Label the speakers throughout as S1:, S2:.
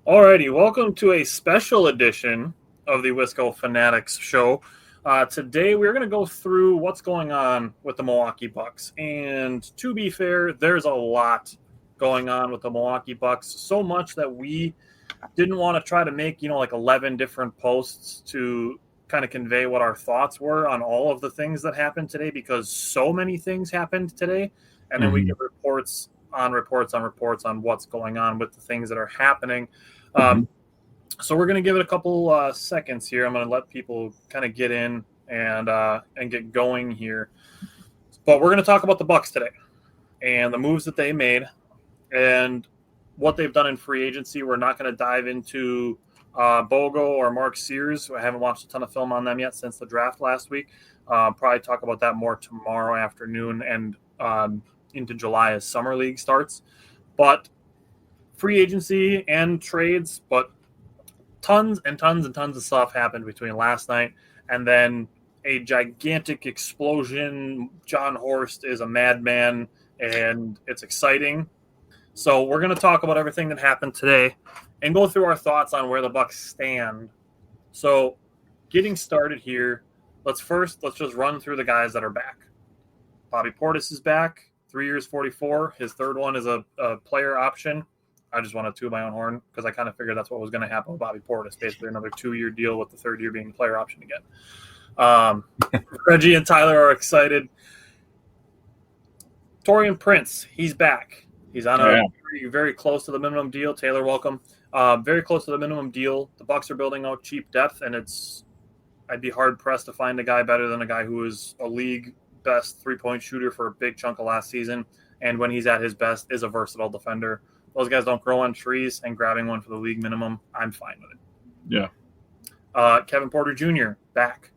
S1: Alrighty, welcome to a special edition of the Wisco Fanatics show. Today we're going to go through what's going on with the Milwaukee Bucks. And to be fair, there's a lot going on with the Milwaukee Bucks. So much that we didn't want to try to make, like 11 different posts to kind of convey what our thoughts were on all of the things that happened today, because so many things happened today. And then we get reports on what's going on with the things that are happening. So we're going to give it a couple seconds here. I'm going to let people kind of get in and get going here. But we're going to talk about the Bucks today and the moves that they made and what they've done in free agency. We're not going to dive into Bogo or Mark Sears. I haven't watched a ton of film on them yet since the draft last week. Probably talk about that more tomorrow afternoon and into July as Summer League starts. But free agency and trades, but tons and tons and tons of stuff happened between last night and then a gigantic explosion. Jon Horst is a madman, and it's exciting. So we're going to talk about everything that happened today and go through our thoughts on where the Bucks stand. So getting started here, let's just run through the guys that are back. Bobby Portis is back, 3 years, 44. His third one is a player option. I just want to toot my own horn because I kind of figured that's what was going to happen with Bobby Portis. Basically, another 2-year deal with the third year being the player option again. Reggie and Tyler are excited. Taurean Prince, he's back. He's on a very, very close to the minimum deal. Taylor, welcome. Very close to the minimum deal. The Bucks are building out cheap depth, and I'd be hard-pressed to find a guy better than a guy who is a league best three-point shooter for a big chunk of last season, and when he's at his best is a versatile defender. Those guys don't grow on trees, and grabbing one for the league minimum, I'm fine with it.
S2: Yeah.
S1: Kevin Porter Jr. back.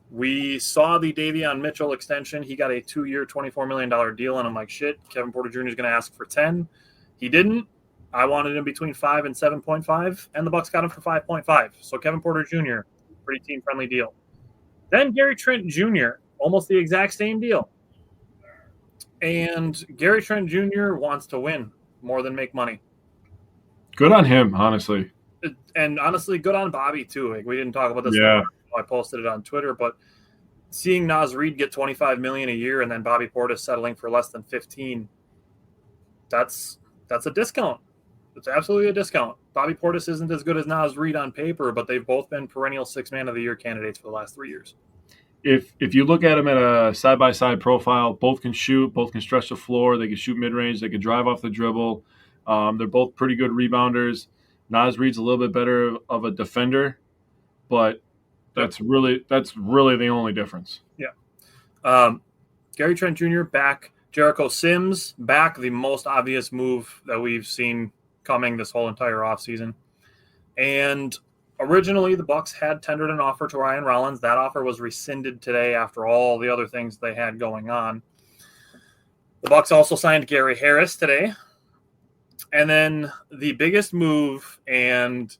S1: We saw the Davion Mitchell extension. He got a 2-year, $24 million deal, and I'm like, shit, Kevin Porter Jr. is going to ask for 10. He didn't. I wanted him between 5 and 7.5, and the Bucks got him for 5.5. So Kevin Porter Jr., pretty team-friendly deal. Then Gary Trent Jr., almost the exact same deal. And Gary Trent Jr. wants to win more than make money.
S2: Good on him, honestly.
S1: And honestly, good on Bobby, too. Like, we didn't talk about this.
S2: Yeah.
S1: I posted it on Twitter, but seeing Naz Reid get $25 million a year and then Bobby Portis settling for less than 15, that's a discount. It's absolutely a discount. Bobby Portis isn't as good as Naz Reid on paper, but they've both been perennial six-man of the year candidates for the last 3 years.
S2: If you look at them at a side-by-side profile, both can shoot, both can stretch the floor, they can shoot mid-range, they can drive off the dribble. They're both pretty good rebounders. Naz Reid's a little bit better of a defender, but that's really the only difference.
S1: Yeah. Gary Trent Jr. back. Jericho Sims back, the most obvious move that we've seen coming this whole entire offseason. And originally, the Bucks had tendered an offer to Ryan Rollins. That offer was rescinded today after all the other things they had going on. The Bucks also signed Gary Harris today. And then the biggest move and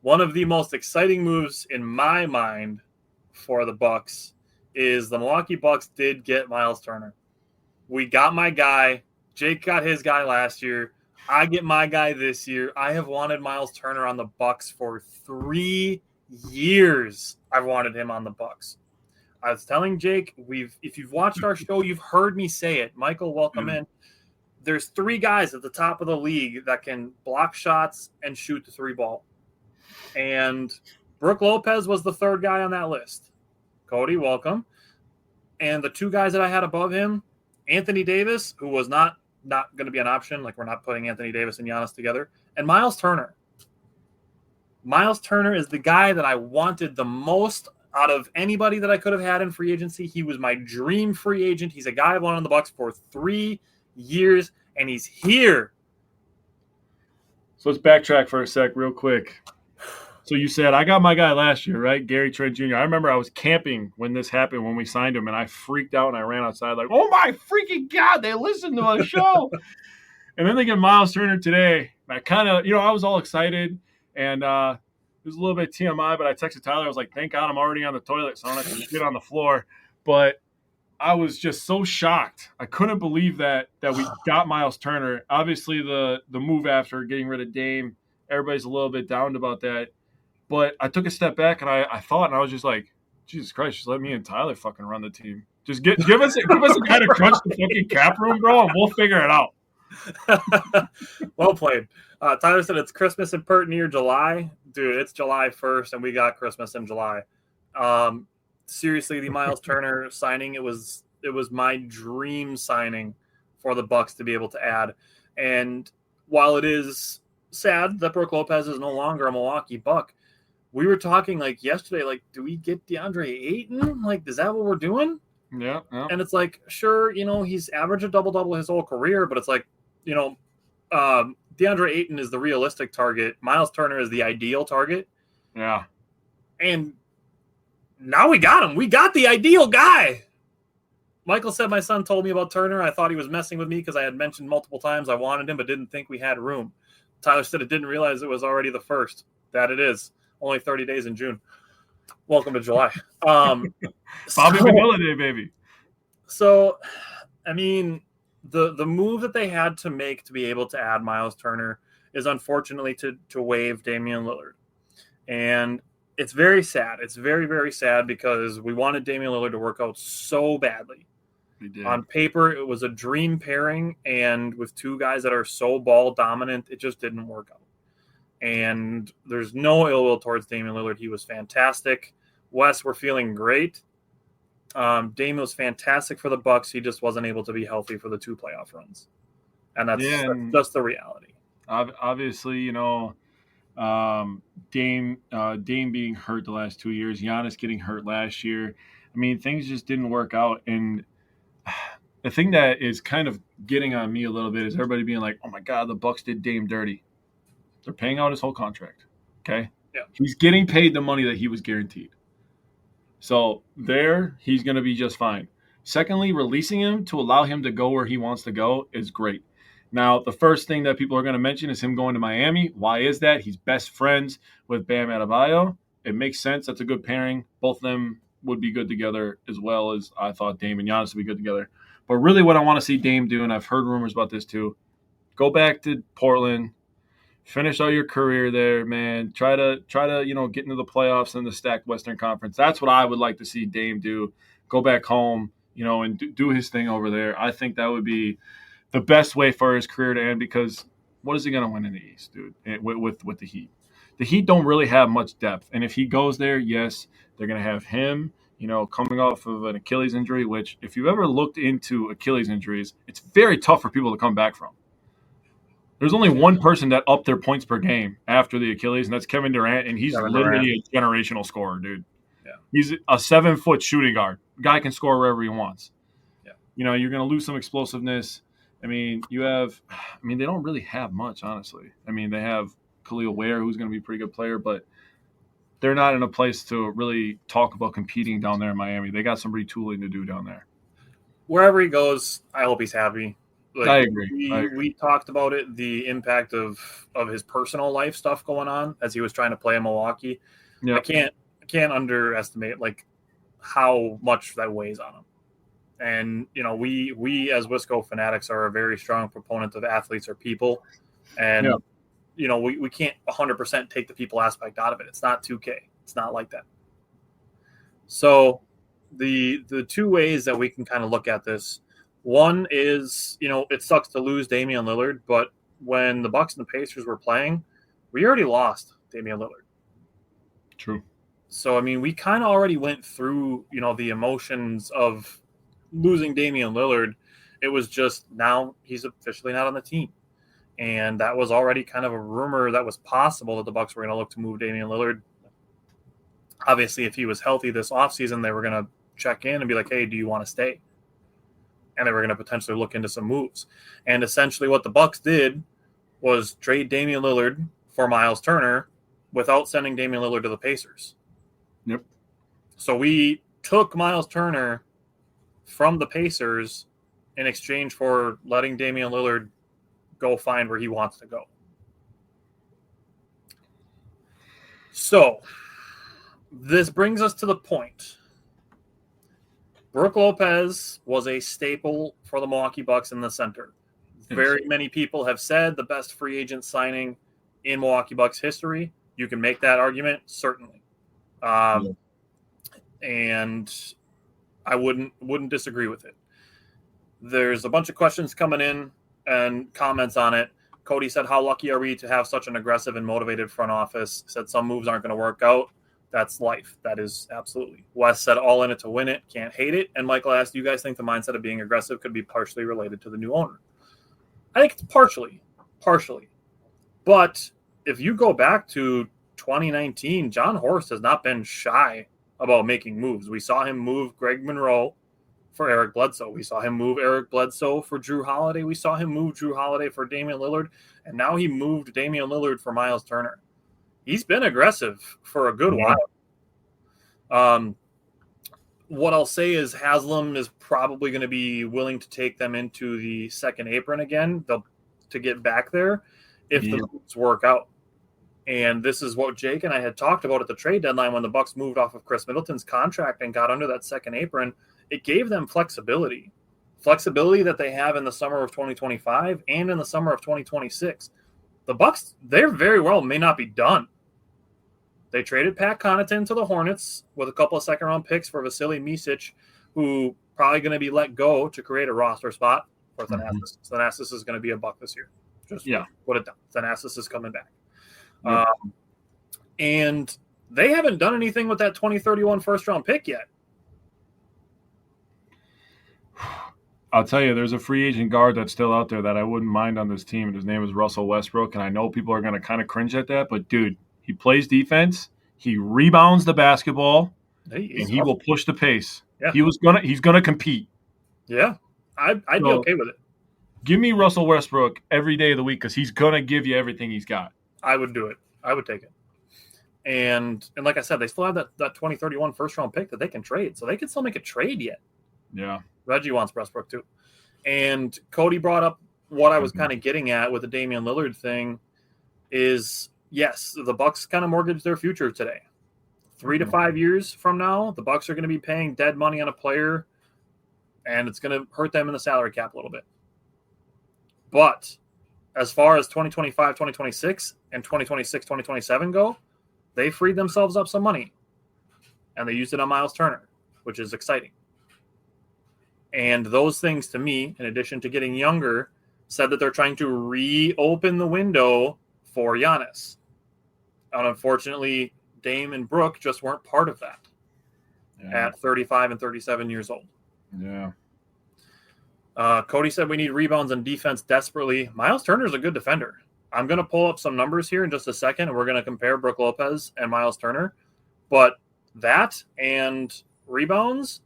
S1: one of the most exciting moves in my mind for the Bucks is the Milwaukee Bucks did get Miles Turner. We got my guy. Jake got his guy last year. I get my guy this year. I have wanted Miles Turner on the Bucks for 3 years. I've wanted him on the Bucks. I was telling Jake, if you've watched our show, you've heard me say it. Michael, welcome in. There's 3 guys at the top of the league that can block shots and shoot the 3 ball. And Brook Lopez was the 3rd guy on that list. Cody, welcome. And the 2 guys that I had above him, Anthony Davis, who was not going to be an option. Like, we're not putting Anthony Davis and Giannis together. And Miles Turner. Miles Turner is the guy that I wanted the most out of anybody that I could have had in free agency. He was my dream free agent. He's a guy I've wanted on the Bucks for 3 years, and he's here.
S2: So let's backtrack for a sec real quick. So you said, I got my guy last year, right? Gary Trent Jr. I remember I was camping when this happened, when we signed him, and I freaked out and I ran outside like, oh my freaking God, they listened to our show. And then they get Miles Turner today. And I kind of, I was all excited, and it was a little bit TMI, but I texted Tyler. I was like, thank God I'm already on the toilet, so I don't have to get on the floor. But I was just so shocked. I couldn't believe that we got Miles Turner. Obviously, the move after getting rid of Dame everybody's a little bit down about that. But I took a step back and I thought, and I was just like, Jesus Christ, just let me and Tyler fucking run the team. Just give us a guy to crunch the fucking cap room, bro, and we'll figure it out.
S1: Well played. Tyler said it's Christmas in Pert near July. Dude, it's July 1st, and we got Christmas in July. Seriously, the Miles Turner signing, it was my dream signing for the Bucks to be able to add. And while it is sad that Brook Lopez is no longer a Milwaukee Buck, we were talking like yesterday, like, do we get DeAndre Ayton? Like, is that what we're doing?
S2: Yeah.
S1: And it's like, sure, he's averaged a double-double his whole career, but it's like, DeAndre Ayton is the realistic target. Miles Turner is the ideal target.
S2: Yeah.
S1: And now we got him. We got the ideal guy. Michael said my son told me about Turner. I thought he was messing with me because I had mentioned multiple times I wanted him but didn't think we had room. Tyler said it didn't realize it was already the 1st. That it is. Only 30 days in June. Welcome to July.
S2: Bobby Vanilla Day, baby.
S1: So, I mean, the move that they had to make to be able to add Miles Turner is unfortunately to waive Damian Lillard. And it's very sad. It's very, very sad because we wanted Damian Lillard to work out so badly.
S2: We did.
S1: On paper, it was a dream pairing, and with two guys that are so ball dominant, it just didn't work out. And there's no ill will towards Damian Lillard. He was fantastic. Wes, we're feeling great. Damian was fantastic for the Bucks. He just wasn't able to be healthy for the 2 playoff runs. And that's just the reality.
S2: Obviously, Dame being hurt the last 2 years, Giannis getting hurt last year. I mean, things just didn't work out. And the thing that is kind of getting on me a little bit is everybody being like, oh, my God, the Bucks did Dame dirty. They're paying out his whole contract, okay?
S1: Yeah.
S2: He's getting paid the money that he was guaranteed. So he's going to be just fine. Secondly, releasing him to allow him to go where he wants to go is great. Now, the first thing that people are going to mention is him going to Miami. Why is that? He's best friends with Bam Adebayo. It makes sense. That's a good pairing. Both of them would be good together, as well as I thought Dame and Giannis would be good together. But really what I want to see Dame do, and I've heard rumors about this too, go back to Portland, finish out your career there, man. Try to get into the playoffs in the stacked Western Conference. That's what I would like to see Dame do. Go back home, and do his thing over there. I think that would be the best way for his career to end, because what is he going to win in the East, dude, with the Heat? The Heat don't really have much depth. And if he goes there, yes, they're going to have him, coming off of an Achilles injury, which if you've ever looked into Achilles injuries, it's very tough for people to come back from. There's only one person that upped their points per game after the Achilles, and that's Kevin Durant, and he's literally a generational scorer, dude.
S1: Yeah.
S2: He's a 7-foot shooting guard. Guy can score wherever he wants.
S1: Yeah.
S2: You're going to lose some explosiveness. I mean, they don't really have much, honestly. I mean, they have Khalil Ware, who's going to be a pretty good player, but they're not in a place to really talk about competing down there in Miami. They got some retooling to do down there.
S1: Wherever he goes, I hope he's happy.
S2: I agree.
S1: We talked about it, the impact of his personal life stuff going on as he was trying to play in Milwaukee.
S2: Yep.
S1: I can't underestimate how much that weighs on him. And we as Wisco fanatics are a very strong proponent of athletes are people, and we can't 100% take the people aspect out of it. It's not 2K. It's not like that. So the 2 ways that we can kind of look at this. One is, it sucks to lose Damian Lillard, but when the Bucks and the Pacers were playing, we already lost Damian Lillard.
S2: True.
S1: So, I mean, we kind of already went through, the emotions of losing Damian Lillard. It was just now he's officially not on the team. And that was already kind of a rumor that was possible that the Bucks were going to look to move Damian Lillard. Obviously, if he was healthy this offseason, they were going to check in and be like, hey, do you want to stay? And they were going to potentially look into some moves. And essentially what the Bucks did was trade Damian Lillard for Miles Turner without sending Damian Lillard to the Pacers.
S2: Yep.
S1: So we took Miles Turner from the Pacers in exchange for letting Damian Lillard go find where he wants to go. So this brings us to the point. Brook Lopez was a staple for the Milwaukee Bucks in the center. Very many people have said the best free agent signing in Milwaukee Bucks history. You can make that argument, certainly. And I wouldn't disagree with it. There's a bunch of questions coming in and comments on it. Cody said, how lucky are we to have such an aggressive and motivated front office? Said some moves aren't going to work out. That's life. That is absolutely. Wes said all in it to win it. Can't hate it. And Michael asked, do you guys think the mindset of being aggressive could be partially related to the new owner? I think it's partially. But if you go back to 2019, Jon Horst has not been shy about making moves. We saw him move Greg Monroe for Eric Bledsoe. We saw him move Eric Bledsoe for Drew Holiday. We saw him move Drew Holiday for Damian Lillard. And now he moved Damian Lillard for Miles Turner. He's been aggressive for a good while. What I'll say is Haslam is probably going to be willing to take them into the second apron again to get back there if the moves work out. And this is what Jake and I had talked about at the trade deadline when the Bucks moved off of Chris Middleton's contract and got under that second apron. It gave them flexibility that they have in the summer of 2025 and in the summer of 2026. The Bucks, they very well may not be done. They traded Pat Connaughton to the Hornets with a couple of second-round picks for Vasily Micic, who probably going to be let go to create a roster spot for Thanasis. Thanasis is going to be a Buck this year. Just put it down. Thanasis is coming back. And they haven't done anything with that 2031 first-round pick yet.
S2: I'll tell you, there's a free agent guard that's still out there that I wouldn't mind on this team, and his name is Russell Westbrook, and I know people are going to kind of cringe at that, but, dude, he plays defense, he rebounds the basketball, and he will push the pace. Yeah. He's gonna compete.
S1: Yeah, I'd be okay with it.
S2: Give me Russell Westbrook every day of the week because he's going to give you everything he's got.
S1: I would do it. I would take it. And like I said, they still have that 2031 first-round pick that they can trade, so they can still make a trade yet.
S2: Yeah.
S1: Reggie wants Westbrook too. And Cody brought up what I was kind of getting at with the Damian Lillard thing is, yes, the Bucks kind of mortgaged their future today. 3 to 5 years from now, the Bucks are going to be paying dead money on a player, and it's going to hurt them in the salary cap a little bit. But as far as 2025, 2026, and 2026, 2027 go, they freed themselves up some money, and they used it on Miles Turner, which is exciting. And those things, to me, in addition to getting younger, said that they're trying to reopen the window for Giannis. And unfortunately, Dame and Brooke just weren't part of that at 35 and 37 years old.
S2: Yeah.
S1: Cody said we need rebounds and defense desperately. Miles Turner's a good defender. I'm going to pull up some numbers here in just a second, and we're going to compare Brooke Lopez and Miles Turner. But that and rebounds,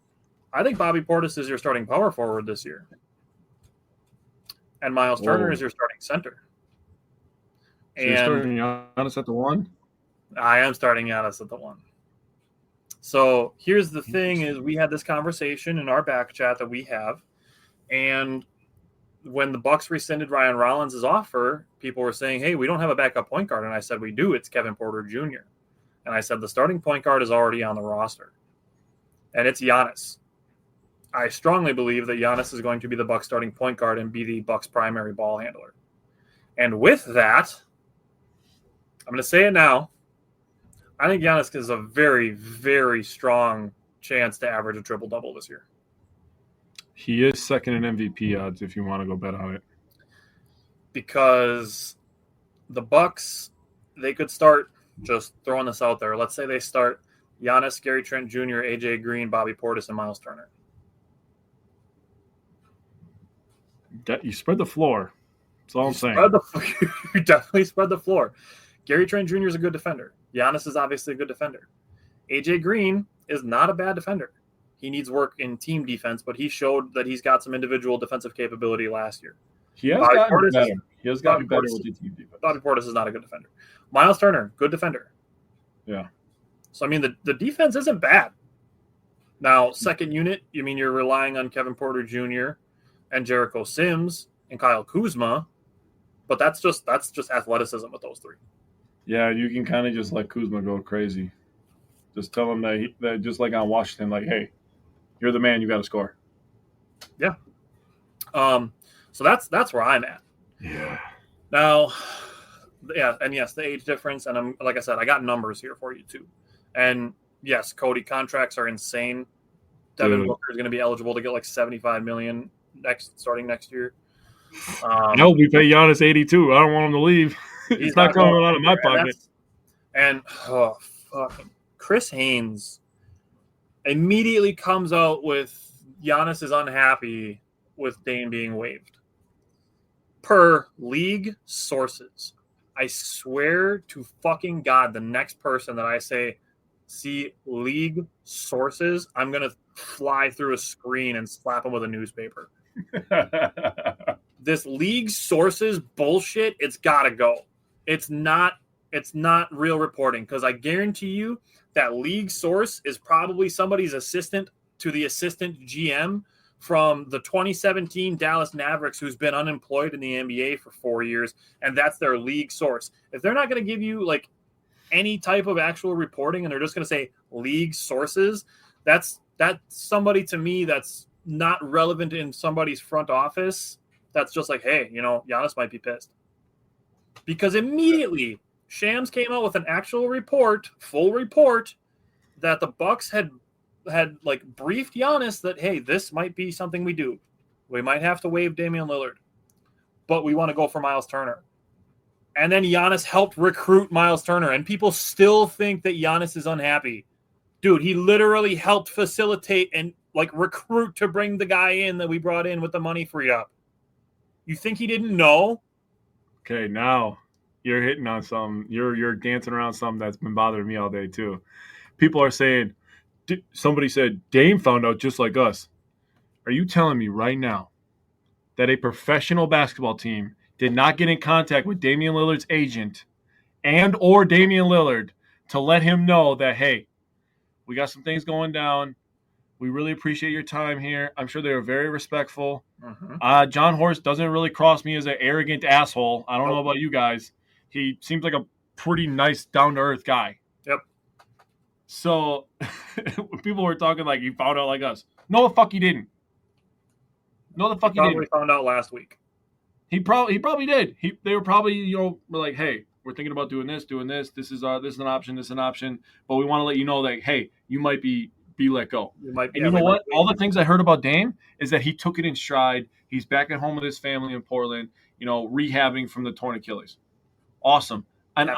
S1: I think Bobby Portis is your starting power forward this year. And Miles Turner is your starting center.
S2: So you're starting Giannis at the 1?
S1: I am starting Giannis at the 1. So here's the thing is we had this conversation in our back chat that we have. And when the Bucks rescinded Ryan Rollins' offer, people were saying, hey, we don't have a backup point guard. And I said, we do. It's Kevin Porter Jr. And I said, the starting point guard is already on the roster. And it's Giannis. I strongly believe that Giannis is going to be the Bucks starting point guard and be the Bucks primary ball handler. And with that, I'm going to say it now. I think Giannis is a very, very strong chance to average a triple-double this year.
S2: He is second in MVP odds if you want to go bet on it.
S1: Because the Bucks, they could start, just throwing this out there, let's say they start Giannis, Gary Trent Jr., AJ Green, Bobby Portis, and Miles Turner.
S2: You spread the floor. That's all I'm saying.
S1: You definitely spread the floor. Gary Trent Jr. is a good defender. Giannis is obviously a good defender. AJ Green is not a bad defender. He needs work in team defense, but he showed that he's got some individual defensive capability last year.
S2: He has gotten better. He has gotten better with the team defense.
S1: Bobby Portis is not a good defender. Miles Turner, good defender.
S2: Yeah.
S1: So, I mean, the defense isn't bad. Now, second unit, you mean you're relying on Kevin Porter Jr. and Jericho Sims and Kyle Kuzma, but that's just athleticism with those three.
S2: Yeah, you can kind of just let Kuzma go crazy. Just tell him that just like on Washington, like, hey, you're the man, you got to score.
S1: Yeah. So that's where I'm at.
S2: Yeah.
S1: Now, Yeah, and yes, the age difference, and I'm like I said, I got numbers here for you too. And yes, Cody contracts are insane. Devin Booker is going to be eligible to get like $75 million starting next year.
S2: I hope we pay Giannis 82. I don't want him to leave. It's not coming out of my pocket.
S1: And fucking Chris Haynes immediately comes out with Giannis is unhappy with Dame being waived. Per league sources. I swear to fucking God, the next person that I say, see league sources, I'm going to fly through a screen and slap them with a newspaper. This league sources bullshit, it's got to go. It's not real reporting, because I guarantee you that league source is probably somebody's assistant to the assistant GM from the 2017 Dallas Mavericks who's been unemployed in the NBA for 4 years, and that's their league source. If they're not going to give you like any type of actual reporting and they're just going to say league sources, that's somebody to me that's not relevant in somebody's front office. That's just like, hey, Giannis might be pissed. Because immediately Shams came out with an actual report, full report, that the Bucks had like briefed Giannis that, hey, this might be something we do. We might have to waive Damian Lillard, but we want to go for Miles Turner. And then Giannis helped recruit Miles Turner, and people still think that Giannis is unhappy. Dude, he literally helped facilitate and like recruit to bring the guy in that we brought in with the money freed up. You think he didn't know?
S2: Okay, now you're hitting on something. You're dancing around something that's been bothering me all day too. People are saying, somebody said, Dame found out just like us. Are you telling me right now that a professional basketball team did not get in contact with Damian Lillard's agent and or Damian Lillard to let him know that, hey, we got some things going down. We really appreciate your time here. I'm sure they were very respectful. Mm-hmm. Jon Horst doesn't really cross me as an arrogant asshole. I don't know about you guys. He seems like a pretty nice, down-to-earth guy.
S1: Yep.
S2: So people were talking like he found out like us. No, the fuck he didn't. No, the fuck he didn't.
S1: Probably found out last week.
S2: He probably did. They were probably, were like, hey, we're thinking about doing this. This is an option. But we want to let you know that, hey, you might be let go. And you know what? All the things I heard about Dame is that he took it in stride. He's back at home with his family in Portland, rehabbing from the torn Achilles. Awesome. And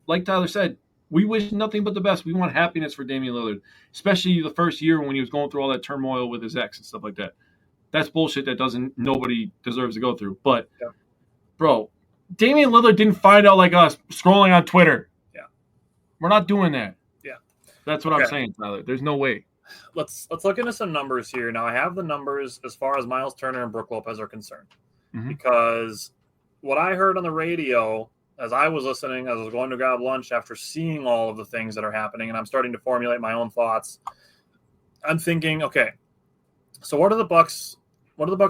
S2: like Tyler said, we wish nothing but the best. We want happiness for Damian Lillard, especially the first year when he was going through all that turmoil with his ex and stuff like that. That's bullshit that nobody deserves to go through. But, bro, Damian Lillard didn't find out like us scrolling on Twitter.
S1: Yeah.
S2: We're not doing that.
S1: Yeah.
S2: That's what I'm saying, Tyler. There's no way.
S1: Let's look into some numbers here. Now, I have the numbers as far as Miles Turner and Brook Lopez are concerned. Mm-hmm. Because what I heard on the radio as I was listening, as I was going to grab lunch after seeing all of the things that are happening, and I'm starting to formulate my own thoughts, I'm thinking, okay, so what are the Bucks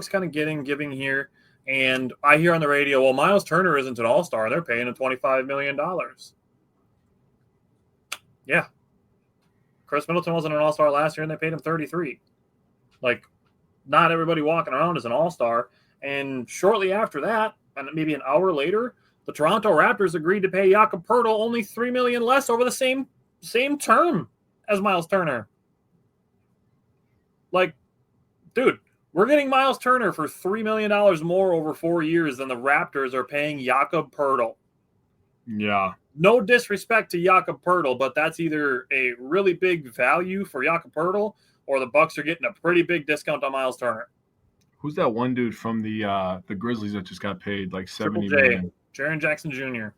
S1: kind of giving here? And I hear on the radio, well, Miles Turner isn't an all-star. They're paying him $25 million. Yeah. Chris Middleton wasn't an all-star last year, and they paid him $33. Like, not everybody walking around is an all-star. And shortly after that, and maybe an hour later, the Toronto Raptors agreed to pay Jakob Poeltl only $3 million less over the same term as Miles Turner. Like, dude, we're getting Miles Turner for $3 million more over 4 years than the Raptors are paying Jakob Poeltl.
S2: Yeah.
S1: No disrespect to Jakob Poeltl, but that's either a really big value for Jakob Poeltl or the Bucks are getting a pretty big discount on Miles Turner.
S2: Who's that one dude from the Grizzlies that just got paid like $70 million?
S1: Jaren Jackson Jr.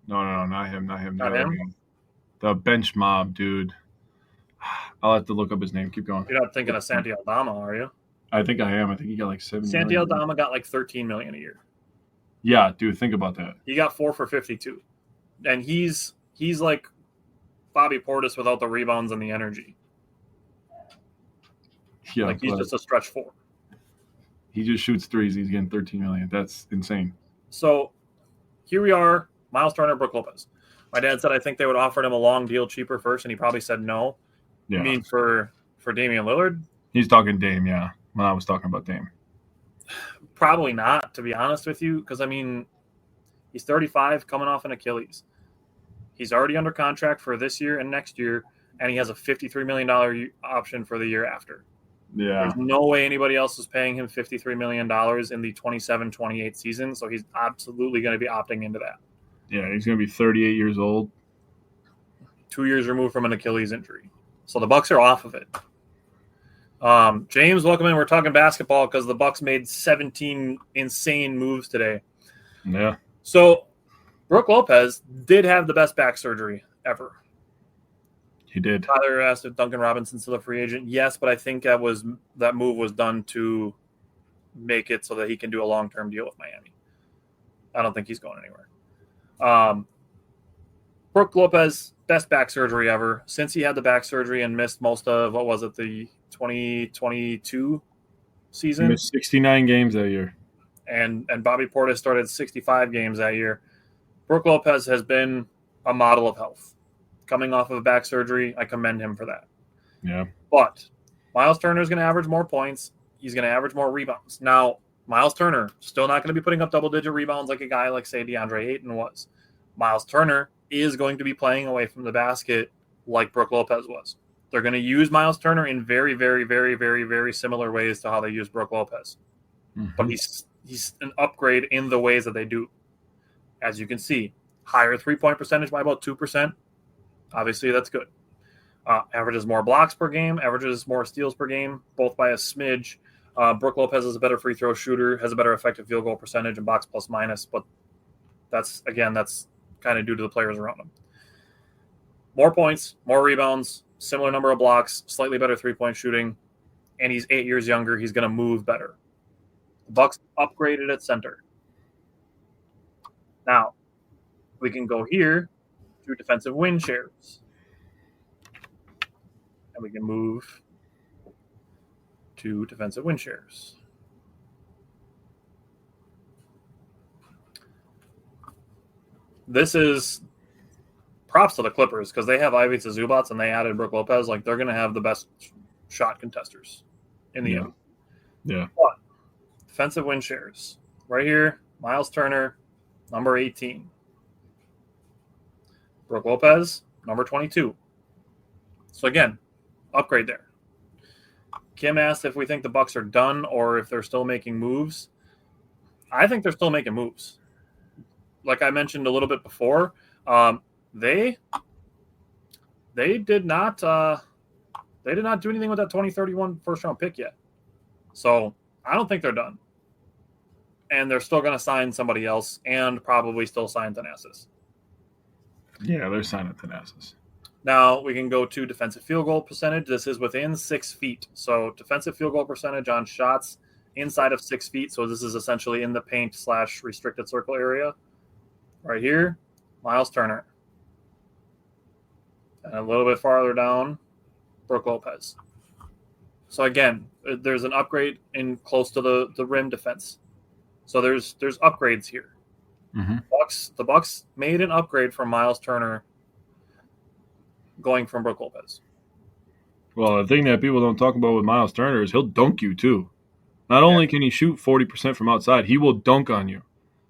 S2: No, not him.
S1: Not him?
S2: The bench mob dude. I'll have to look up his name. Keep going.
S1: You're not thinking of Santi Aldama, are you?
S2: I think I am. I think he got like $70 million.
S1: Santi Aldama got like $13 million a year.
S2: Yeah, dude, think about that.
S1: He got 4 for 52. And he's like Bobby Portis without the rebounds and the energy.
S2: Yeah,
S1: like he's just a stretch 4.
S2: He just shoots threes. He's getting $13 million. That's insane.
S1: So here we are, Miles Turner, Brook Lopez. My dad said I think they would offer him a long deal cheaper first, and he probably said no.
S2: Yeah.
S1: You mean for Damian Lillard?
S2: He's talking Dame, yeah. When I was talking about Dame.
S1: Probably not, to be honest with you, because, I mean, He's 35, coming off an Achilles. He's already under contract for this year and next year, and he has a $53 million option for the year after.
S2: Yeah.
S1: There's no way anybody else is paying him $53 million in the 27-28 season, so he's absolutely going to be opting into that.
S2: Yeah, he's going to be 38 years old.
S1: 2 years removed from an Achilles injury. So the Bucks are off of it. James, welcome in. We're talking basketball because the Bucks made 17 insane moves today.
S2: Yeah.
S1: So Brook Lopez did have the best back surgery ever.
S2: He did.
S1: Tyler asked if Duncan Robinson's still a free agent. Yes, but I think that move was done to make it so that he can do a long-term deal with Miami. I don't think he's going anywhere. Brook Lopez, best back surgery ever. Since he had the back surgery and missed most of, the 2022 season?
S2: He missed 69 games that year.
S1: And Bobby Portis started 65 games that year. Brook Lopez has been a model of health. Coming off of a back surgery, I commend him for that.
S2: Yeah.
S1: But Miles Turner is going to average more points. He's going to average more rebounds. Now, Miles Turner still not going to be putting up double-digit rebounds like a guy like, say, DeAndre Ayton was. Miles Turner is going to be playing away from the basket like Brook Lopez was. They're going to use Miles Turner in very, very, very, very, very similar ways to how they use Brook Lopez. Mm-hmm. But he's an upgrade in the ways that they do. As you can see, higher three-point percentage by about 2%. Obviously, that's good. Averages more blocks per game, averages more steals per game, both by a smidge. Brook Lopez is a better free throw shooter, has a better effective field goal percentage and box plus minus, but that's kind of due to the players around him. More points, more rebounds, similar number of blocks, slightly better three-point shooting, and he's 8 years younger. He's going to move better. The Bucks upgraded at center. Now, we can go here to defensive win shares. And we can move to defensive win shares. This is props to the Clippers because they have Ivica Zubac and they added Brook Lopez. Like, they're going to have the best shot contesters in the end.
S2: Yeah.
S1: But defensive win shares. Right here, Miles Turner, number 18. Brook Lopez, number 22. So again, upgrade there. Kim asked if we think the Bucks are done or if they're still making moves. I think they're still making moves. Like I mentioned a little bit before, they did not do anything with that 2031 first round pick yet. So I don't think they're done. And they're still going to sign somebody else and probably still sign Thanasis.
S2: Yeah, they're signing Thanasis.
S1: Now we can go to defensive field goal percentage. This is within 6 feet. So defensive field goal percentage on shots inside of 6 feet. So this is essentially in the paint / restricted circle area. Right here, Miles Turner. And a little bit farther down, Brook Lopez. So again, there's an upgrade in close to the rim defense. So there's upgrades here. Mm-hmm. The Bucks made an upgrade from Miles Turner going from Brook Lopez.
S2: Well, the thing that people don't talk about with Miles Turner is he'll dunk you too. Not only can he shoot 40% from outside, he will dunk on you.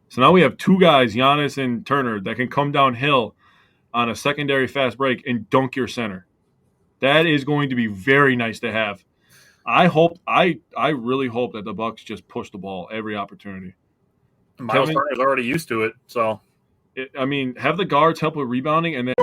S2: So now we have two guys, Giannis and Turner, that can come downhill on a secondary fast break and dunk your center. That is going to be very nice to have. I really hope that the Bucks just push the ball every opportunity.
S1: Miles Turner's already used to it, so.
S2: Have the guards help with rebounding and then.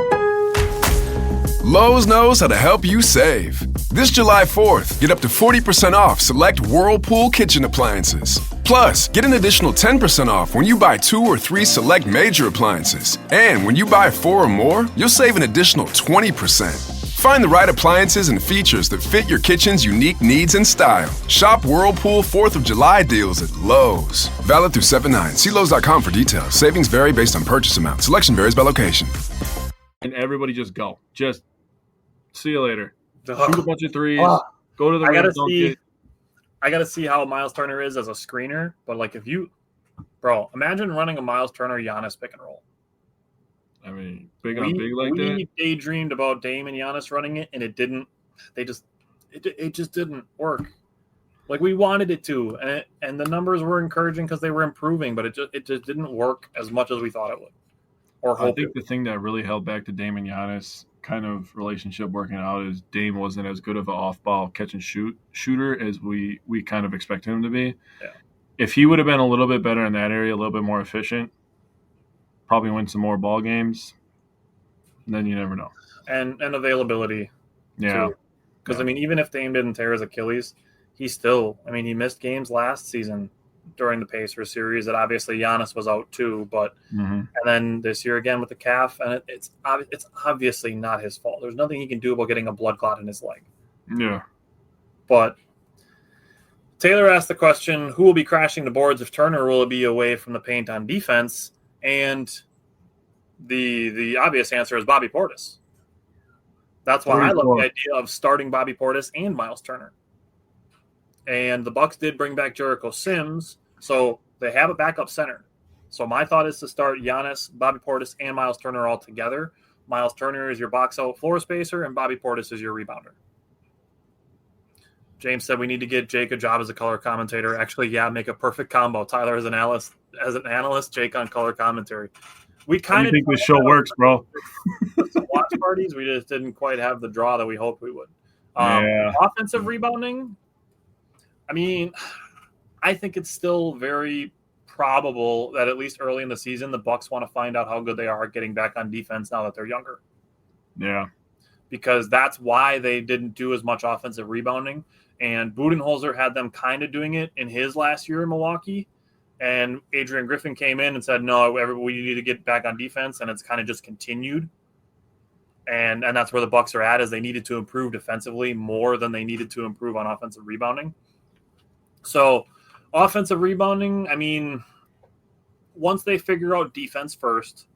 S3: Lowe's knows how to help you save. This July 4th, get up to 40% off select Whirlpool kitchen appliances. Plus, get an additional 10% off when you buy 2 or 3 select major appliances. And when you buy 4 or more, you'll save an additional 20%. Find the right appliances and features that fit your kitchen's unique needs and style. Shop Whirlpool 4th of July deals at Lowe's. Valid through 7/9. See Lowe's.com for details. Savings vary based on purchase amount. Selection varies by location.
S2: And everybody just go. Just see you later. Shoot a bunch of threes. Go to the rim, dunk it.
S1: I got to see how Miles Turner is as a screener. But, imagine running a Miles Turner Giannis pick and roll.
S2: Big on big like that.
S1: We daydreamed about Dame and Giannis running it, and it didn't. It just didn't work. Like we wanted it to, and the numbers were encouraging because they were improving, but it just didn't work as much as we thought it would. Or
S2: I think the thing that really held back the Dame and Giannis kind of relationship working out is Dame wasn't as good of an off-ball catch and shooter as we kind of expected him to be.
S1: Yeah.
S2: If he would have been a little bit better in that area, a little bit more efficient, probably win some more ball games. Then you never know.
S1: And availability.
S2: Yeah.
S1: Because, I mean, even if Dame didn't tear his Achilles, he missed games last season during the Pacers series that obviously Giannis was out too. But and then this year again with the calf, and it's obviously not his fault. There's nothing he can do about getting a blood clot in his leg.
S2: Yeah.
S1: But Taylor asked the question, who will be crashing the boards if Turner will be away from the paint on defense? And the obvious answer is Bobby Portis. That's why I love the idea of starting Bobby Portis and Miles Turner. And the Bucks did bring back Jericho Sims, so they have a backup center. So my thought is to start Giannis, Bobby Portis, and Miles Turner all together. Miles Turner is your box out floor spacer, and Bobby Portis is your rebounder. James said we need to get Jake a job as a color commentator. Actually, yeah, make a perfect combo. Tyler as an analyst, Jake on color commentary. We kind of
S2: think this show works, bro.
S1: Some watch parties, we just didn't quite have the draw that we hoped we would. Offensive rebounding, I mean, I think it's still very probable that at least early in the season, the Bucks want to find out how good they are at getting back on defense now that they're younger.
S2: Yeah.
S1: Because that's why they didn't do as much offensive rebounding. And Budenholzer had them kind of doing it in his last year in Milwaukee. And Adrian Griffin came in and said, no, we need to get back on defense. And it's kind of just continued. And that's where the Bucks are at, is they needed to improve defensively more than they needed to improve on offensive rebounding. So offensive rebounding, I mean, once they figure out defense first,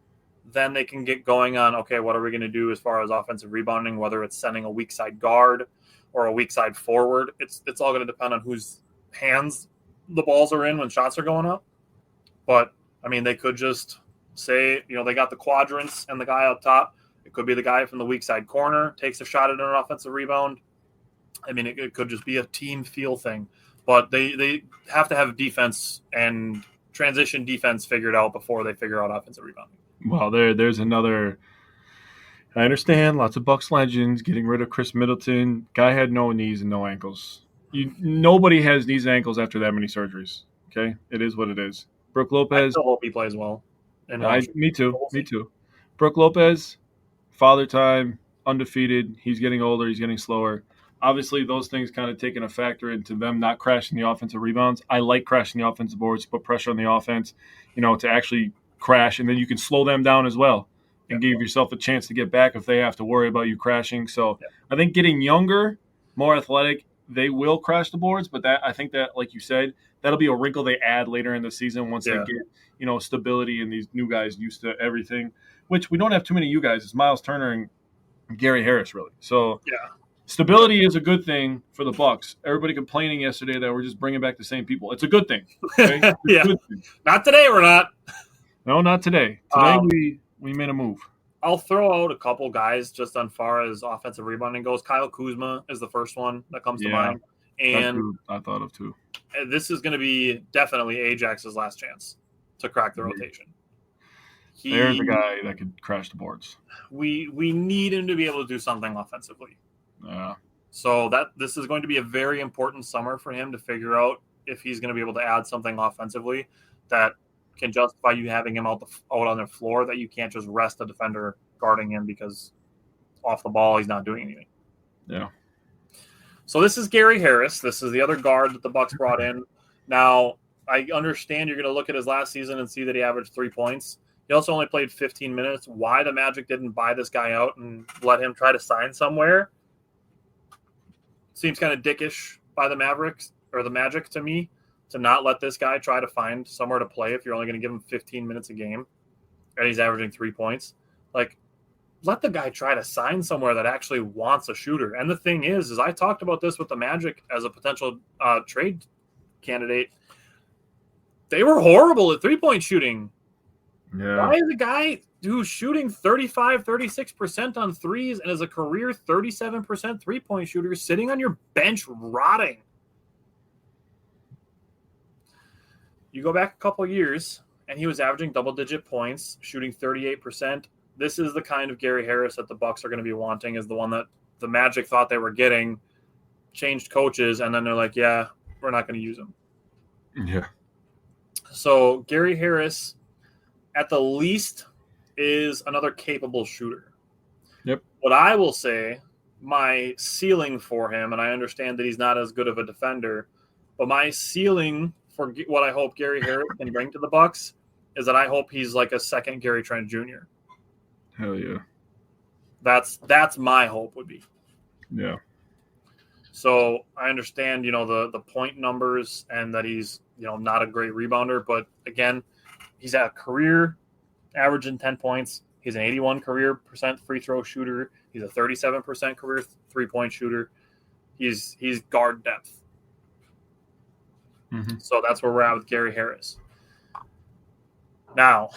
S1: then they can get going on, okay, what are we going to do as far as offensive rebounding, whether it's sending a weak side guard or a weak side forward. It's all going to depend on whose hands the balls are in when shots are going up. But, I mean, they could just say, they got the quadrants and the guy up top. It could be the guy from the weak side corner, takes a shot at an offensive rebound. I mean, it could just be a team feel thing. But they have to have defense and transition defense figured out before they figure out offensive rebounding.
S2: Well, there's another – I understand lots of Bucks legends getting rid of Chris Middleton. Guy had no knees and no ankles. Nobody has knees and ankles after that many surgeries, okay? It is what it is. Brook Lopez – I
S1: still hope he plays well.
S2: Me too. Brook Lopez, father time, undefeated. He's getting older. He's getting slower. Obviously, those things kind of taking a factor into them not crashing the offensive rebounds. I like crashing the offensive boards, put pressure on the offense, to actually crash, and then you can slow them down as well and give yourself a chance to get back if they have to worry about you crashing. So I think getting younger, more athletic, they will crash the boards, but I think that, like you said, that'll be a wrinkle they add later in the season once they get, stability and these new guys used to everything, which we don't have too many you guys. It's Miles Turner and Gary Harris, really. So stability is a good thing for the Bucks. Everybody complaining yesterday that we're just bringing back the same people. It's a good thing. Okay?
S1: Good thing. Not today, we're not.
S2: No, not today. Today we made a move.
S1: I'll throw out a couple guys just on far as offensive rebounding goes. Kyle Kuzma is the first one that comes to mind. And
S2: I thought of too.
S1: This is going to be definitely Ajax's last chance to crack the rotation.
S2: There's a guy that could crash the boards.
S1: We need him to be able to do something offensively.
S2: Yeah.
S1: So this is going to be a very important summer for him to figure out if he's going to be able to add something offensively that can justify you having him out on the floor, that you can't just rest a defender guarding him because off the ball he's not doing anything.
S2: Yeah.
S1: So this is Gary Harris. This is the other guard that the Bucks brought in. Now, I understand you're going to look at his last season and see that he averaged 3 points. He also only played 15 minutes. Why the Magic didn't buy this guy out and let him try to sign somewhere seems kind of dickish by the Mavericks or the Magic to me, to not let this guy try to find somewhere to play if you're only going to give him 15 minutes a game and he's averaging 3 points. Like, let the guy try to sign somewhere that actually wants a shooter. And the thing is I talked about this with the Magic as a potential trade candidate. They were horrible at 3-point shooting.
S2: Yeah.
S1: Why is a guy who's shooting 35, 36% on threes and is a career 37% 3-point shooter sitting on your bench rotting? you go back a couple of years, and he was averaging double-digit points, shooting 38%. This is the kind of Gary Harris that the Bucks are going to be wanting, is the one that the Magic thought they were getting, changed coaches, and then they're like, yeah, we're not going to use him.
S2: Yeah.
S1: So Gary Harris, at the least, is another capable shooter.
S2: Yep.
S1: What I will say, my ceiling for him, and I understand that he's not as good of a defender, but my ceiling for what I hope Gary Harris can bring to the Bucks is that I hope he's like a second Gary Trent Jr.
S2: Hell yeah.
S1: That's my hope would be.
S2: Yeah.
S1: So I understand, the point numbers and that he's, not a great rebounder, but again, he's at a career averaging 10 points. He's an 81% career free throw shooter. He's a 37% career 3-point shooter. He's guard depth.
S2: Mm-hmm.
S1: So that's where we're at with Gary Harris. Now,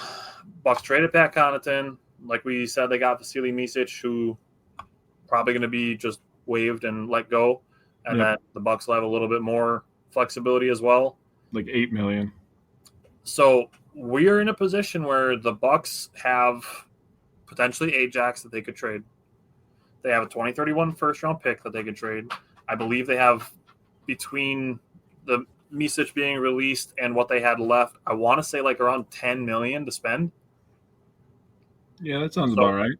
S1: Bucks traded Pat Connaughton. Like we said, they got Vasily Micic, who probably going to be just waived and let go. And then the Bucks will have a little bit more flexibility as well.
S2: Like $8 million.
S1: So we're in a position where the Bucks have potentially Ajax that they could trade. They have a 2031 first-round pick that they could trade. I believe they have, between the Micic being released and what they had left, I want to say like around $10 million to spend.
S2: Yeah, that sounds about right.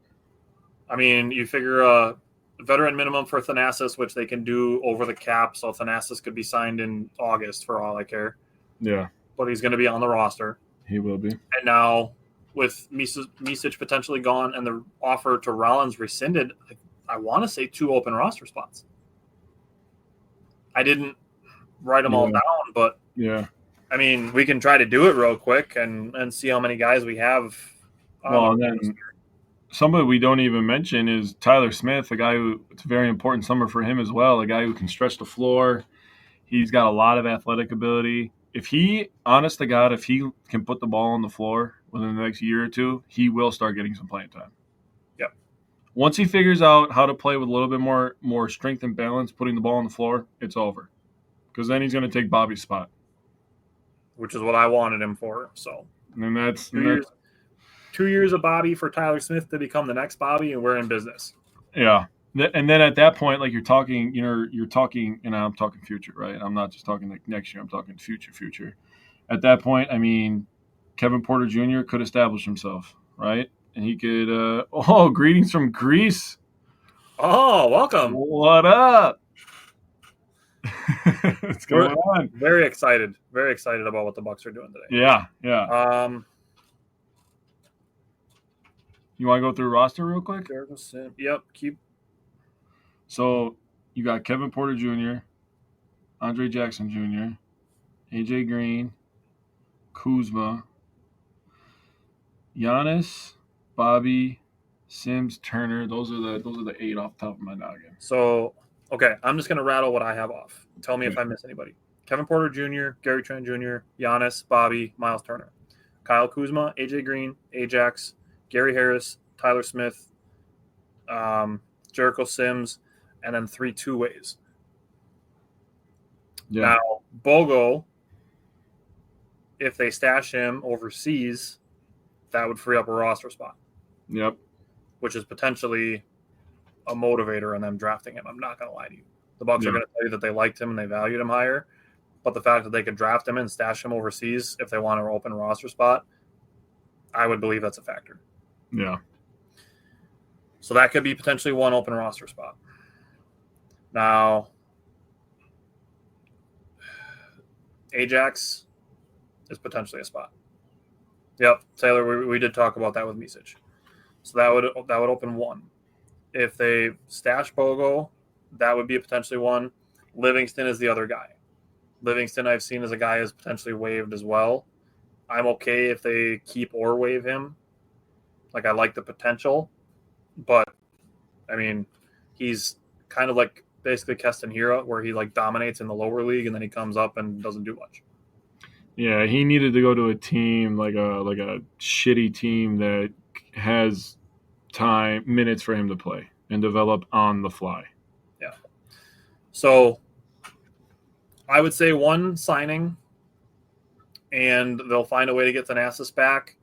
S1: I mean, you figure a veteran minimum for Thanasis, which they can do over the cap, so Thanasis could be signed in August for all I care.
S2: Yeah.
S1: But he's going to be on the roster.
S2: He will be.
S1: And now with Micic potentially gone and the offer to Rollins rescinded, I want to say 2 open roster spots. I didn't write them all down, but I mean, we can try to do it real quick and see how many guys we have.
S2: Well, and then somebody we don't even mention is Tyler Smith, a guy who it's a very important summer for him as well, a guy who can stretch the floor. He's got a lot of athletic ability. If he, honest to God, if he can put the ball on the floor within the next year or two, he will start getting some playing time.
S1: Yep.
S2: Once he figures out how to play with a little bit more strength and balance, putting the ball on the floor, it's over. Because then he's going to take Bobby's spot. Which
S1: is what I wanted him for. So,
S2: and that's
S1: 2 years of Bobby for Tyler Smith to become the next Bobby, and we're in business.
S2: Yeah. And then at that point, like you're talking, and I'm talking future, right? I'm not just talking like next year. I'm talking future. At that point, I mean, Kevin Porter Jr. could establish himself, right? And he could, greetings from Greece.
S1: Oh, welcome.
S2: What up? What's going on?
S1: Very excited about what the Bucks are doing today.
S2: Yeah. You want to go through roster real quick?
S1: Yep.
S2: So you got Kevin Porter Jr., Andre Jackson Jr., AJ Green, Kuzma, Giannis, Bobby, Sims, Turner. Those are the 8 off the top of my noggin.
S1: So, okay, I'm just gonna rattle what I have off. Tell me if I miss anybody. Kevin Porter Jr., Gary Trent Jr., Giannis, Bobby, Miles Turner, Kyle Kuzma, AJ Green, Ajax, Gary Harris, Tyler Smith, Jericho Sims, and then 3 two-ways.
S2: Yeah.
S1: Now, Bogo, if they stash him overseas, that would free up a roster spot.
S2: Yep.
S1: Which is potentially a motivator in them drafting him. I'm not going to lie to you. The Bucks are going to tell you that they liked him and they valued him higher, but the fact that they could draft him and stash him overseas if they want an open roster spot, I would believe that's a factor.
S2: Yeah.
S1: So that could be potentially one open roster spot. Now, Ajax is potentially a spot. Yep, Taylor, we did talk about that with Micic. So that would open one. If they stash Bogo, that would be potentially one. Livingston is the other guy. Livingston I've seen as a guy is potentially waived as well. I'm okay if they keep or waive him. Like, I like the potential, but I mean, he's kind of like basically Keston Hira, where he like dominates in the lower league and then he comes up and doesn't do much.
S2: Yeah, he needed to go to a team like a shitty team that has minutes for him to play and develop on the fly.
S1: Yeah. So I would say one signing and they'll find a way to get Thanasis back.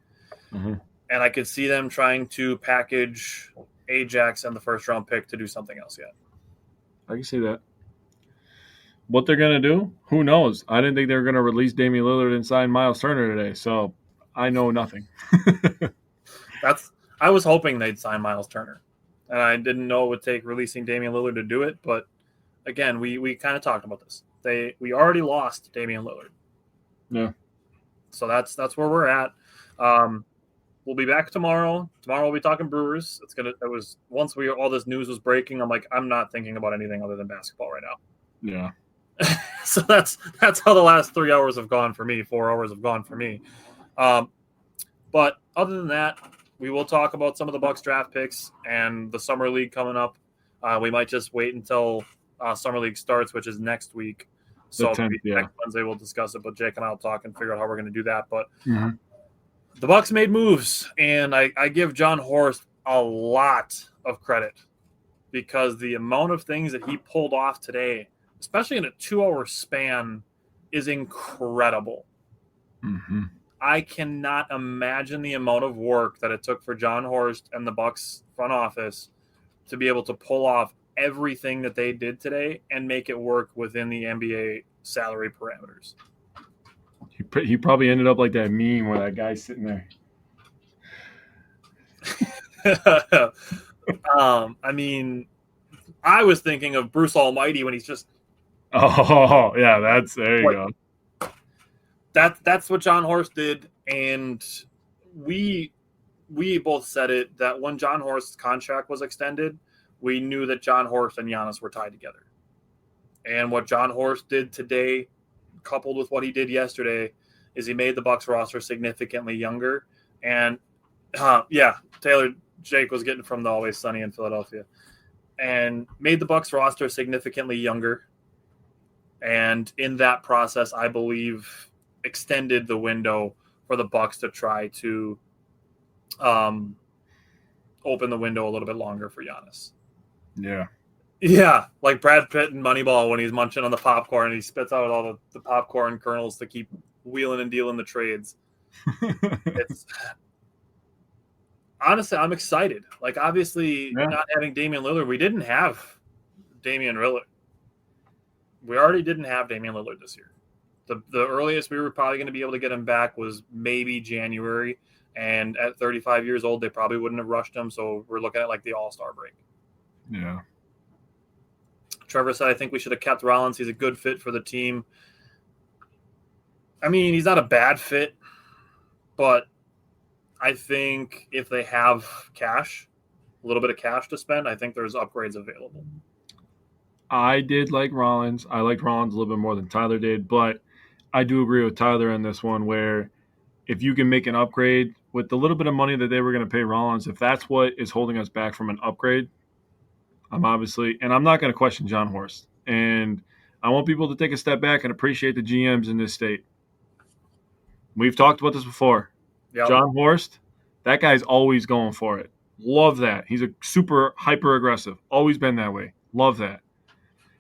S2: Mm-hmm.
S1: And I could see them trying to package Ajax and the first-round pick to do something else yet.
S2: I can see that. What they're going to do, who knows? I didn't think they were going to release Damian Lillard and sign Miles Turner today, so I know nothing.
S1: I was hoping they'd sign Miles Turner, and I didn't know it would take releasing Damian Lillard to do it. But again, we kind of talked about this. We already lost Damian Lillard.
S2: Yeah.
S1: So that's where we're at. We'll be back tomorrow. Tomorrow we'll be talking Brewers. Once all this news was breaking, I'm like, I'm not thinking about anything other than basketball right now.
S2: Yeah.
S1: So that's how the last 3 hours have gone for me. 4 hours have gone for me. But other than that, we will talk about some of the Bucks draft picks and the summer league coming up. We might just wait until summer league starts, which is next week. So
S2: 10th,
S1: next Wednesday we'll discuss it. But Jake and I will talk and figure out how we're going to do that. But the Bucks made moves, and I give Jon Horst a lot of credit because the amount of things that he pulled off today, especially in a 2-hour span, is incredible.
S2: Mm-hmm.
S1: I cannot imagine the amount of work that it took for Jon Horst and the Bucks front office to be able to pull off everything that they did today and make it work within the NBA salary parameters.
S2: He probably ended up like that meme where that guy's sitting there.
S1: I mean, I was thinking of Bruce Almighty when he's just.
S2: Oh yeah, there you go.
S1: That's what Jon Horst did, and we both said it that when Jon Horst's contract was extended, we knew that Jon Horst and Giannis were tied together. And what Jon Horst did today, coupled with what he did yesterday, is he made the Bucks roster significantly younger. And Taylor Jake was getting from the Always Sunny in Philadelphia, and made the Bucks roster significantly younger. And in that process, I believe extended the window for the Bucks to try to open the window a little bit longer for Giannis. Yeah, like Brad Pitt in Moneyball when he's munching on the popcorn and he spits out all the popcorn kernels to keep wheeling and dealing the trades. Honestly, I'm excited. Like, obviously, not having Damian Lillard, we didn't have Damian Lillard. We already didn't have Damian Lillard this year. The earliest we were probably going to be able to get him back was maybe January, and at 35 years old, they probably wouldn't have rushed him, so we're looking at like the All-Star break.
S2: Yeah.
S1: Trevor said, I think we should have kept Rollins. He's a good fit for the team. I mean, he's not a bad fit, but I think if they have cash, a little bit of cash to spend, I think there's upgrades available.
S2: I did like Rollins. I liked Rollins a little bit more than Tyler did, but I do agree with Tyler in this one where if you can make an upgrade with the little bit of money that they were going to pay Rollins, if that's what is holding us back from an upgrade, I'm not going to question Jon Horst. And I want people to take a step back and appreciate the GMs in this state. We've talked about this before.
S1: Yep.
S2: Jon Horst, that guy's always going for it. Love that. He's a super hyper aggressive. Always been that way. Love that.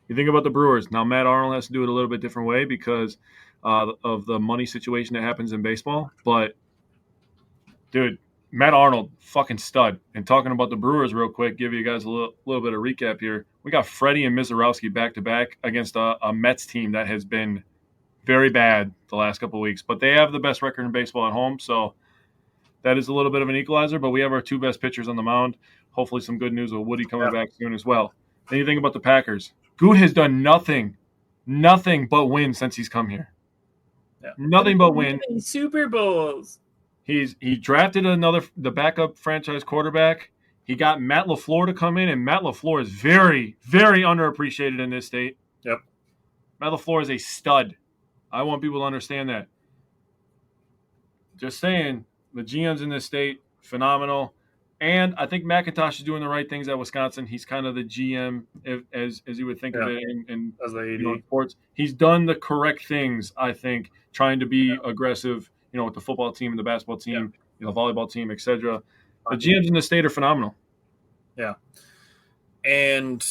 S2: You think about the Brewers. Now, Matt Arnold has to do it a little bit different way because of the money situation that happens in baseball. But, dude, Matt Arnold, fucking stud. And talking about the Brewers real quick, give you guys a little bit of recap here. We got Freddie and Mizorowski back-to-back against a Mets team that has been very bad the last couple of weeks. But they have the best record in baseball at home, so that is a little bit of an equalizer. But we have our two best pitchers on the mound. Hopefully some good news with Woody coming back soon as well. Then you think about the Packers. Good has done nothing but win since he's come here.
S1: Yeah.
S2: Nothing but win.
S1: Super Bowls.
S2: He drafted the backup franchise quarterback. He got Matt LaFleur to come in, and Matt LaFleur is very, very underappreciated in this state.
S1: Yep.
S2: Matt LaFleur is a stud. I want people to understand that. Just saying, the GMs in this state, phenomenal. And I think McIntosh is doing the right things at Wisconsin. He's kind of the GM, as you would think of it in
S1: as the AD.
S2: Sports. He's done the correct things, I think, trying to be aggressive, with the football team and the basketball team, volleyball team, etc. The GMs in the state are phenomenal.
S1: Yeah. And,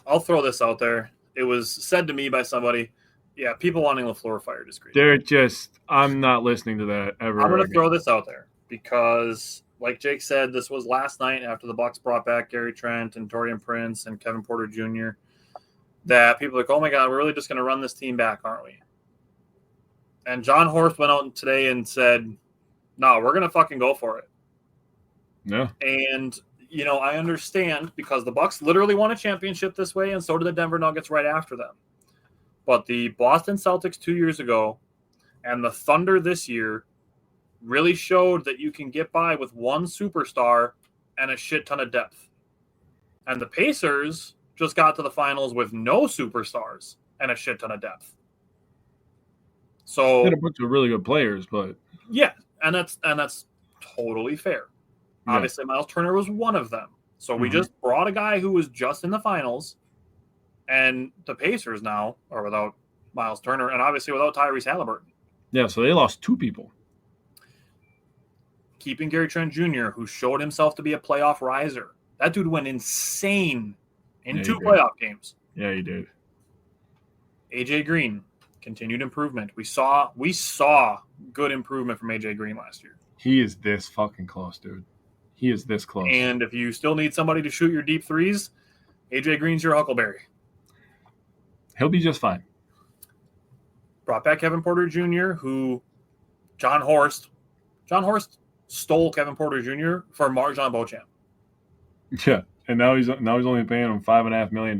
S1: I'll throw this out there. It was said to me by somebody, Yeah, people wanting LaFleur fired is crazy.
S2: They're just – I'm not listening to that ever.
S1: I'm going to throw this out there because, like Jake said, this was last night after the Bucks brought back Gary Trent and Taurean Prince and Kevin Porter Jr., that people are like, oh, my God, we're really just going to run this team back, aren't we? And Jon Horst went out today and said, no, we're going to fucking go for it.
S2: Yeah.
S1: And, you know, I understand because the Bucks literally won a championship this way, and so did the Denver Nuggets right after them. But the Boston Celtics 2 years ago and the Thunder this year really showed that you can get by with one superstar and a shit ton of depth. And the Pacers just got to the finals with no superstars and a shit ton of depth. So
S2: had a bunch of really good players, but
S1: yeah, and that's totally fair. Yeah. Obviously, Miles Turner was one of them. So we just brought a guy who was just in the finals, and the Pacers now are without Miles Turner, and obviously without Tyrese Halliburton.
S2: Yeah, so they lost two people.
S1: Keeping Gary Trent Jr., who showed himself to be a playoff riser. That dude went insane in two playoff games.
S2: Yeah, he did.
S1: AJ Green. Continued improvement. We saw good improvement from AJ Green last year.
S2: He is this fucking close, dude. He is this close.
S1: And if you still need somebody to shoot your deep threes, AJ Green's your Huckleberry.
S2: He'll be just fine.
S1: Brought back Kevin Porter Jr., who Jon Horst stole Kevin Porter Jr. for Marjon Beauchamp.
S2: Yeah, and now he's only paying him $5.5 million.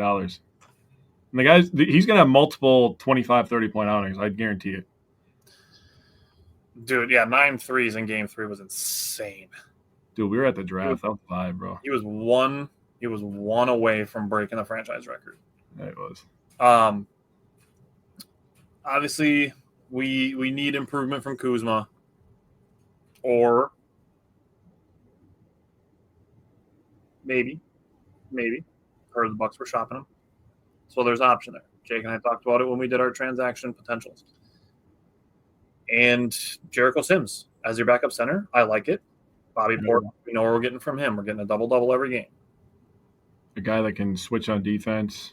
S2: And the guy's he's gonna have multiple 25, 30-point outings. I guarantee it.
S1: Dude, yeah, 9 threes in Game 3 was insane.
S2: Dude, we were at the draft. That was 5, bro.
S1: He was one away from breaking the franchise record.
S2: Yeah, it was.
S1: Obviously, we need improvement from Kuzma, or maybe, heard the Bucks were shopping him. So there's an option there. Jake and I talked about it when we did our transaction potentials. And Jericho Sims as your backup center, I like it. Bobby Portis, we know what we're getting from him. We're getting a double-double every game.
S2: A guy that can switch on defense.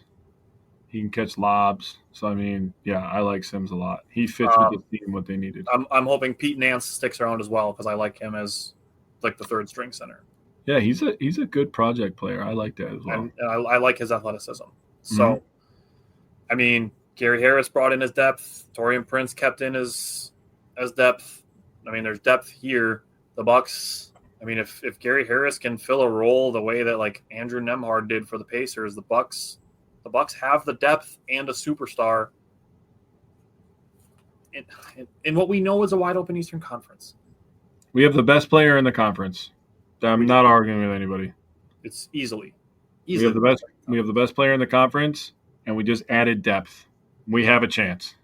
S2: He can catch lobs. So, I mean, yeah, I like Sims a lot. He fits with the team what they needed.
S1: I'm hoping Pete Nance sticks around as well because I like him as like the third string center.
S2: Yeah, he's a good project player. I like that as well.
S1: And I like his athleticism. So, I mean, Gary Harris brought in his depth. Taurean Prince kept in as depth. I mean, there's depth here. The Bucks, I mean, if Gary Harris can fill a role the way that like Andrew Nembhard did for the Pacers, the Bucks have the depth and a superstar in what we know is a wide open Eastern Conference.
S2: We have the best player in the conference. I'm not arguing with anybody.
S1: It's easily.
S2: We have the best player in the conference, and we just added depth. We have a chance.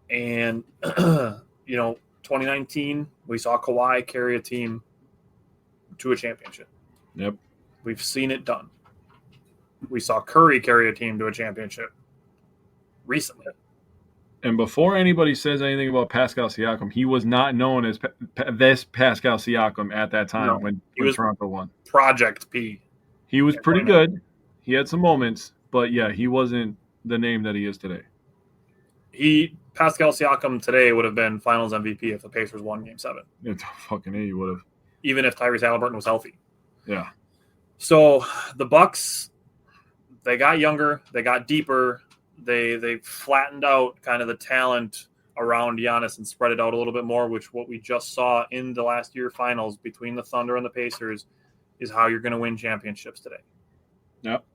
S1: And 2019, we saw Kawhi carry a team to a championship.
S2: Yep.
S1: We've seen it done. We saw Curry carry a team to a championship recently.
S2: And before anybody says anything about Pascal Siakam, he was not known as this Pascal Siakam at that time when Toronto won.
S1: Project P.
S2: He was pretty good. He had some moments, but yeah, he wasn't the name that he is today.
S1: Pascal Siakam today would have been Finals MVP if the Pacers won Game 7.
S2: It's fucking A, you would have.
S1: Even if Tyrese Halliburton was healthy.
S2: Yeah.
S1: So the Bucks, they got younger, they got deeper, they flattened out kind of the talent around Giannis and spread it out a little bit more, which what we just saw in the last year finals between the Thunder and the Pacers is how you're going to win championships today.
S2: Yep.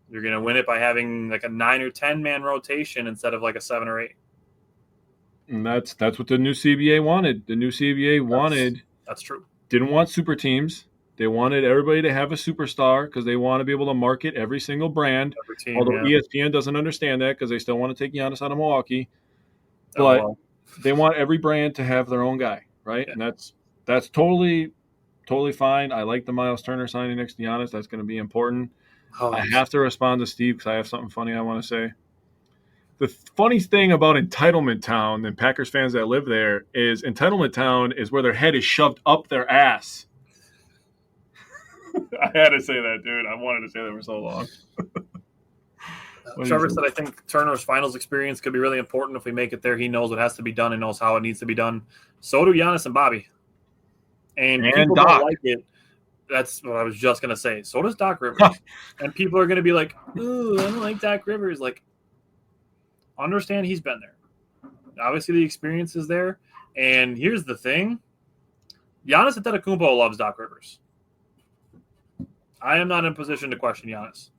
S1: You're going to win it by having like a 9 or 10 man rotation instead of like a 7 or 8.
S2: And that's what the new CBA wanted. The new CBA
S1: that's true.
S2: Didn't want super teams. They wanted everybody to have a superstar because they want to be able to market every single brand. Every team, although ESPN doesn't understand that because they still want to take Giannis out of Milwaukee. But they want every brand to have their own guy, right? Yeah. And that's totally fine. I like the Miles Turner signing next to Giannis. That's going to be important. I have to respond to Steve because I have something funny I want to say. The funny thing about Entitlement Town and Packers fans that live there is Entitlement Town is where their head is shoved up their ass. I had to say that, dude. I wanted to say that for so long.
S1: Trevor said, I think Turner's finals experience could be really important if we make it there. He knows what has to be done and knows how it needs to be done. So do Giannis and Bobby. And people
S2: Doc.
S1: don't like it. That's what I was just going to say. So does Doc Rivers. And people are going to be like, ooh, I don't like Doc Rivers. Like, understand he's been there. Obviously, the experience is there. And here's the thing. Giannis Antetokounmpo loves Doc Rivers. I am not in a position to question Giannis.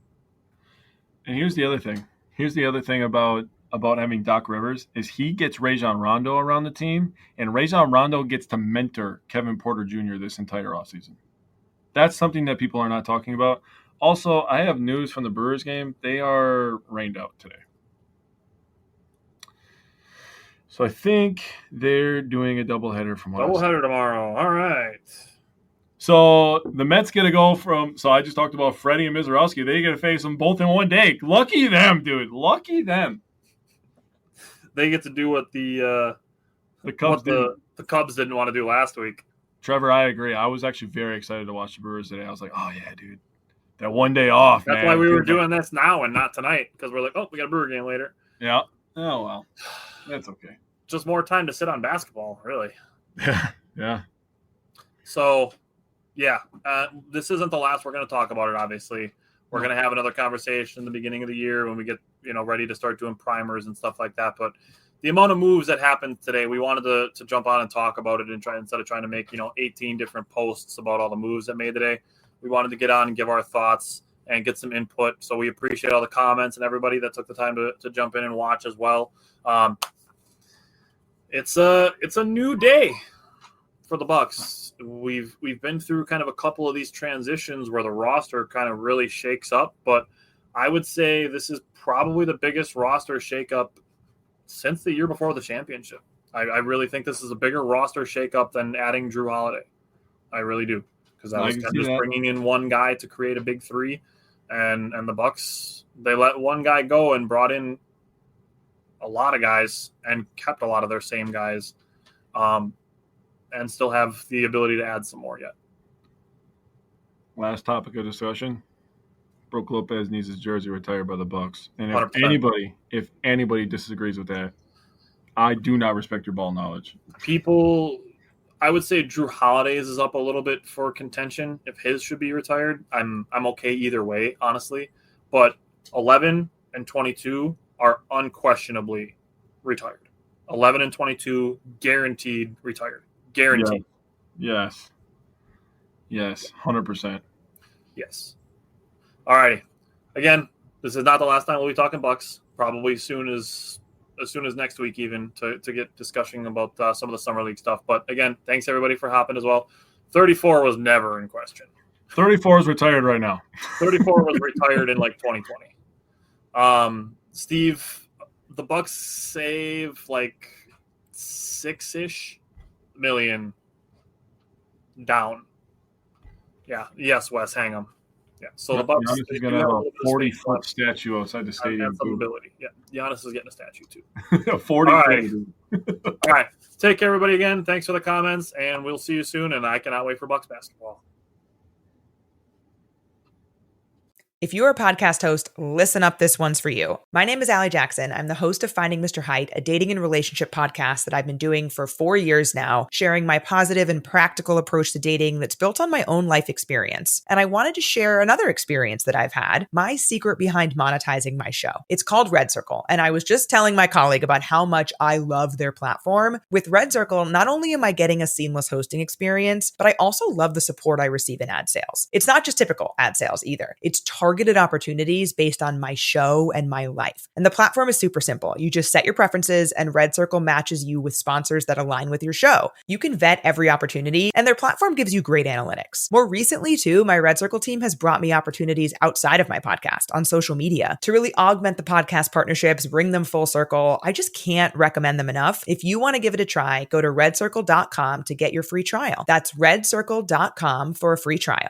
S2: And here's the other thing. Here's the other thing about having Doc Rivers is he gets Rajon Rondo around the team, and Rajon Rondo gets to mentor Kevin Porter Jr. this entire offseason. That's something that people are not talking about. Also, I have news from the Brewers game. They are rained out today. So I think they're doing a doubleheader from what
S1: Doubleheader tomorrow. All right.
S2: So the Mets get to go from – so I just talked about Freddie and Mizorowski. They get to face them both in one day. Lucky them, dude. Lucky them.
S1: They get to do what the
S2: Cubs
S1: the Cubs didn't want to do last week.
S2: Trevor, I agree. I was actually very excited to watch the Brewers today. I was like, oh, yeah, dude. That one day off,
S1: That's why we were doing this now and not tonight, because we're like, oh, we got a Brewer game later.
S2: Yeah. Oh, well. That's okay.
S1: Just more time to sit on basketball, really.
S2: Yeah.
S1: So, yeah, this isn't the last we're going to talk about it, obviously. We're going to have another conversation in the beginning of the year when we get, ready to start doing primers and stuff like that. But the amount of moves that happened today, we wanted to jump on and talk about it and instead of trying to make, 18 different posts about all the moves that made today. We wanted to get on and give our thoughts and get some input. So we appreciate all the comments and everybody that took the time to jump in and watch as well. It's a new day for the Bucks. We've been through kind of a couple of these transitions where the roster kind of really shakes up, but I would say this is probably the biggest roster shakeup since the year before the championship. I really think this is a bigger roster shakeup than adding Drew Holiday. I really do, because I was kind of just bringing in one guy to create a big three, and the Bucks, they let one guy go and brought in a lot of guys and kept a lot of their same guys, and still have the ability to add some more yet.
S2: Last topic of discussion. Brook Lopez needs his jersey retired by the Bucks. And if anybody disagrees with that, I do not respect your ball knowledge.
S1: People, I would say Drew Holiday's is up a little bit for contention. If his should be retired, I'm okay either way, honestly. But 11 and 22 are unquestionably retired. 11 and 22 guaranteed retired. Guaranteed.
S2: Yeah. Yes. 100%.
S1: Yes. All righty. Again, this is not the last time we'll be talking Bucks. Probably as soon as next week, even to get discussing about some of the summer league stuff. But again, thanks everybody for hopping as well. 34 was never in question.
S2: 34 is retired right now.
S1: 34 was retired in like 2020. Steve, the Bucks save like $6-ish million down. Yeah. Yes, Wes, hang them. Yeah. So the Bucks
S2: is going to have a 40-foot statue outside the stadium.
S1: That's some ability. Yeah. Giannis is getting a statue too.
S2: 40-foot.
S1: All right. Take care, everybody. Again, thanks for the comments, and we'll see you soon. And I cannot wait for Bucks basketball.
S4: If you're a podcast host, listen up, this one's for you. My name is Allie Jackson. I'm the host of Finding Mr. Height, a dating and relationship podcast that I've been doing for 4 years now, sharing my positive and practical approach to dating that's built on my own life experience. And I wanted to share another experience that I've had, my secret behind monetizing my show. It's called Red Circle, and I was just telling my colleague about how much I love their platform. With Red Circle, not only am I getting a seamless hosting experience, but I also love the support I receive in ad sales. It's not just typical ad sales either. It's targeted opportunities based on my show and my life. And the platform is super simple. You just set your preferences and Red Circle matches you with sponsors that align with your show. You can vet every opportunity and their platform gives you great analytics. More recently too, my Red Circle team has brought me opportunities outside of my podcast on social media to really augment the podcast partnerships, bring them full circle. I just can't recommend them enough. If you want to give it a try, go to redcircle.com to get your free trial. That's redcircle.com for a free trial.